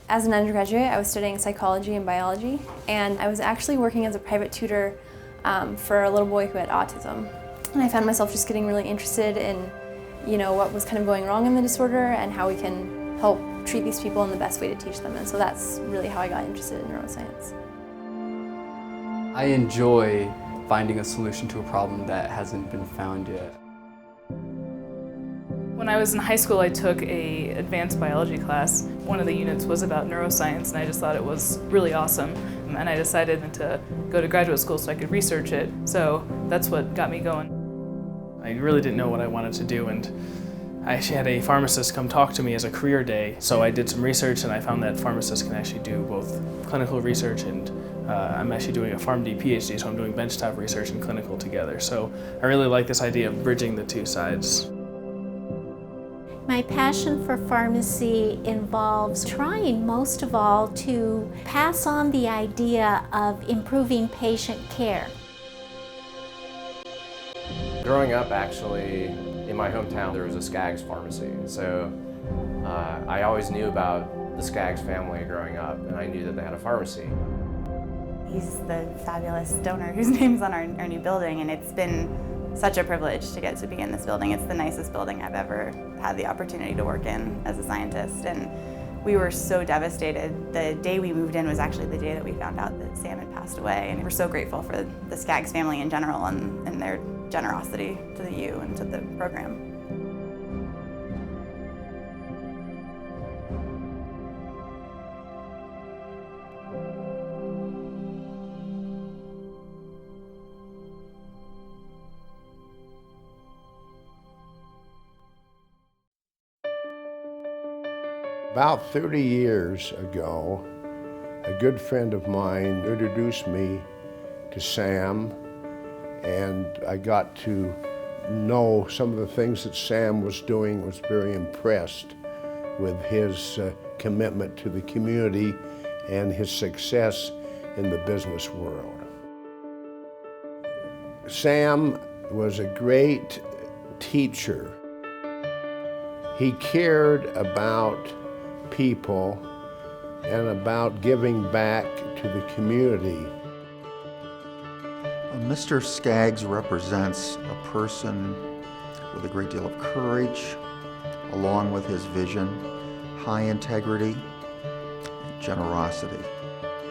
As an undergraduate, I was studying psychology and biology, and I was actually working as a private tutor for a little boy who had autism. And I found myself just getting really interested in, what was kind of going wrong in the disorder and how we can help treat these people in the best way to teach them. And so that's really how I got interested in neuroscience. I enjoy finding a solution to a problem that hasn't been found yet. When I was in high school, I took an advanced biology class. One of the units was about neuroscience, and I just thought it was really awesome. And I decided to go to graduate school so I could research it. So that's what got me going. I really didn't know what I wanted to do, and I actually had a pharmacist come talk to me as a career day. So I did some research, and I found that pharmacists can actually do both clinical research and I'm actually doing a PharmD PhD, so I'm doing benchtop research and clinical together. So I really like this idea of bridging the two sides. My passion for pharmacy involves trying most of all to pass on the idea of improving patient care. Growing up, actually, in my hometown, there was a Skaggs pharmacy. So I always knew about the Skaggs family growing up, and I knew that they had a pharmacy. He's the fabulous donor whose name's on our new building, and it's been such a privilege to get to be in this building. It's the nicest building I've ever had the opportunity to work in as a scientist, and we were so devastated. The day we moved in was actually the day that we found out that Sam had passed away, and we're so grateful for the Skaggs family in general and their generosity to the U and to the program. About 30 years ago, a good friend of mine introduced me to Sam, and I got to know some of the things that Sam was doing. Was very impressed with his commitment to the community and his success in the business world. Sam was a great teacher. He cared about people and about giving back to the community. Mr. Skaggs represents a person with a great deal of courage, along with his vision, high integrity, and generosity.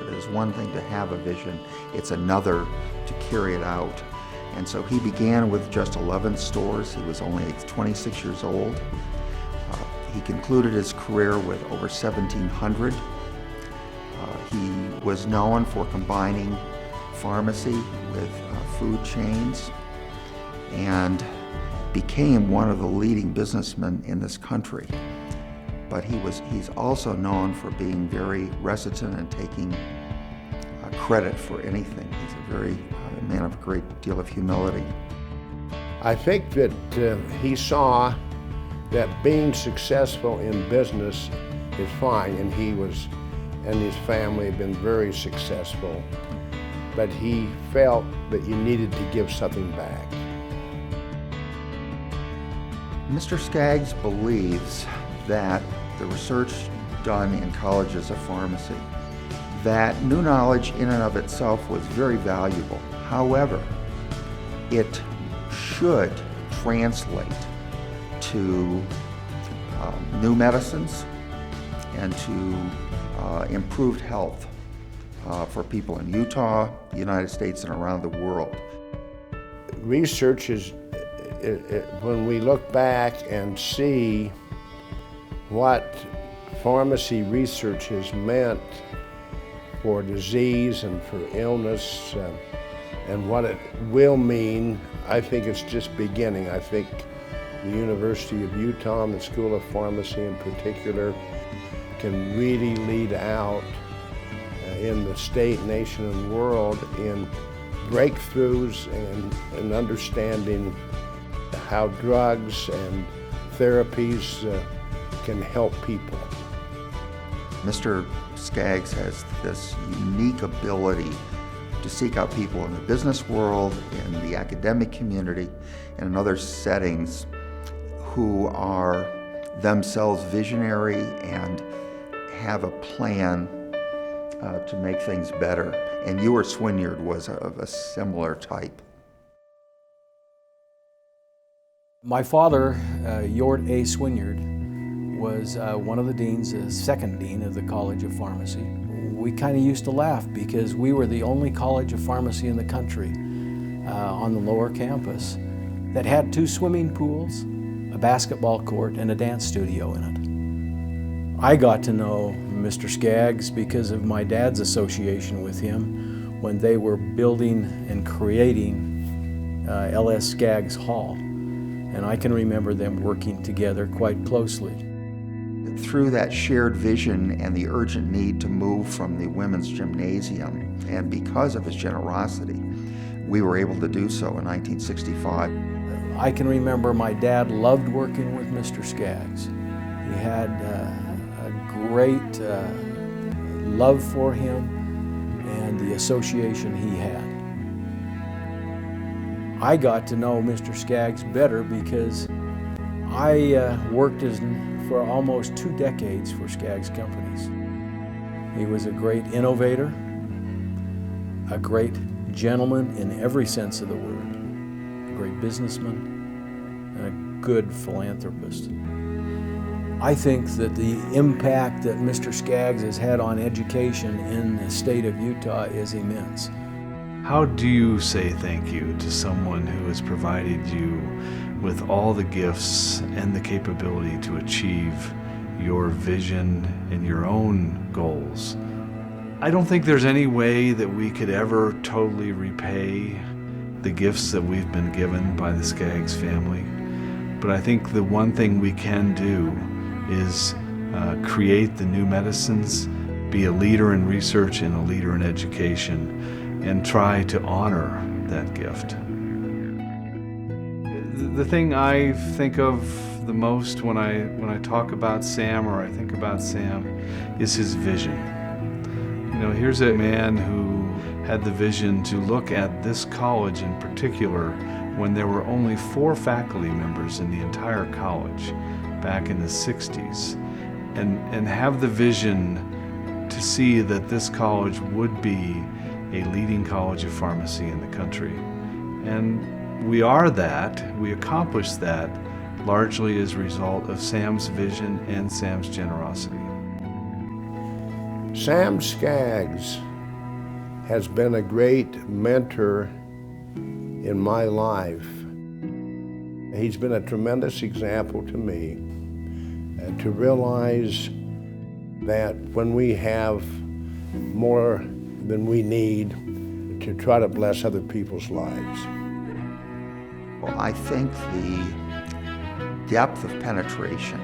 It is one thing to have a vision, it's another to carry it out. And so he began with just 11 stores. He was only 26 years old. He concluded his career with over 1,700. He was known for combining pharmacy with food chains and became one of the leading businessmen in this country. But he's also known for being very reticent and taking credit for anything. He's a man of a great deal of humility. I think that he saw that being successful in business is fine, and he and his family have been very successful, but he felt that you needed to give something back. Mr. Skaggs believes that the research done in colleges of pharmacy, that new knowledge in and of itself was very valuable. However, it should translate to new medicines and to improved health for people in Utah, the United States, and around the world. Research is, when we look back and see what pharmacy research has meant for disease and for illness and what it will mean, I think it's just beginning. I think the University of Utah and the School of Pharmacy in particular can really lead out in the state, nation, and world in breakthroughs and understanding how drugs and therapies can help people. Mr. Skaggs has this unique ability to seek out people in the business world, in the academic community, and in other settings who are themselves visionary and have a plan to make things better. And your Swinyard was of a similar type. My father, Jort A. Swinyard, was one of the deans, the second dean of the College of Pharmacy. We kind of used to laugh because we were the only college of pharmacy in the country on the lower campus that had 2 swimming pools, a basketball court, and a dance studio in it. I got to know Mr. Skaggs because of my dad's association with him when they were building and creating L.S. Skaggs Hall. And I can remember them working together quite closely. Through that shared vision and the urgent need to move from the women's gymnasium, and because of his generosity, we were able to do so in 1965. I can remember my dad loved working with Mr. Skaggs. He had a great love for him and the association he had. I got to know Mr. Skaggs better because I worked for almost 2 decades for Skaggs Companies. He was a great innovator, a great gentleman in every sense of the word, a great businessman, and a good philanthropist. I think that the impact that Mr. Skaggs has had on education in the state of Utah is immense. How do you say thank you to someone who has provided you with all the gifts and the capability to achieve your vision and your own goals? I don't think there's any way that we could ever totally repay the gifts that we've been given by the Skaggs family. But I think the one thing we can do is create the new medicines, be a leader in research and a leader in education, and try to honor that gift. The thing I think of the most when I talk about Sam, or I think about Sam, is his vision. You know, here's a man who had the vision to look at this college in particular when there were only 4 faculty members in the entire college back in the 60s, and have the vision to see that this college would be a leading college of pharmacy in the country. And we are that, we accomplished that largely as a result of Sam's vision and Sam's generosity. Sam Skaggs has been a great mentor in my life. He's been a tremendous example to me to realize that when we have more than we need, to try to bless other people's lives. Well, I think the depth of penetration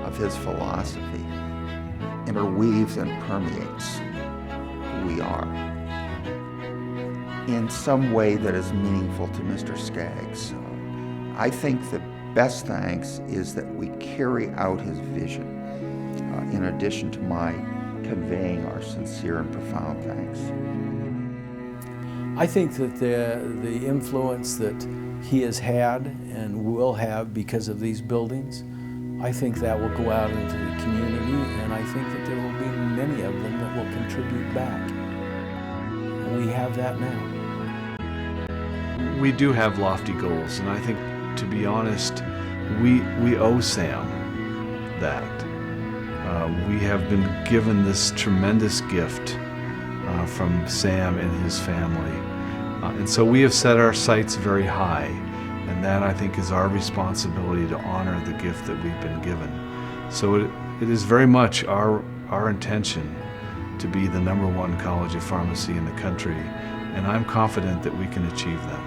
of his philosophy interweaves and permeates who we are in some way that is meaningful to Mr. Skaggs. I think the best thanks is that we carry out his vision, in addition to my conveying our sincere and profound thanks. I think that the influence that he has had and will have because of these buildings, I think that will go out into the community, and I think that there will be many of them that will contribute back. And we have that now. We do have lofty goals, and I think, to be honest, we owe Sam that. We have been given this tremendous gift from Sam and his family. And so we have set our sights very high, and that, I think, is our responsibility to honor the gift that we've been given. So it is very much our intention to be the #1 college of pharmacy in the country, and I'm confident that we can achieve that.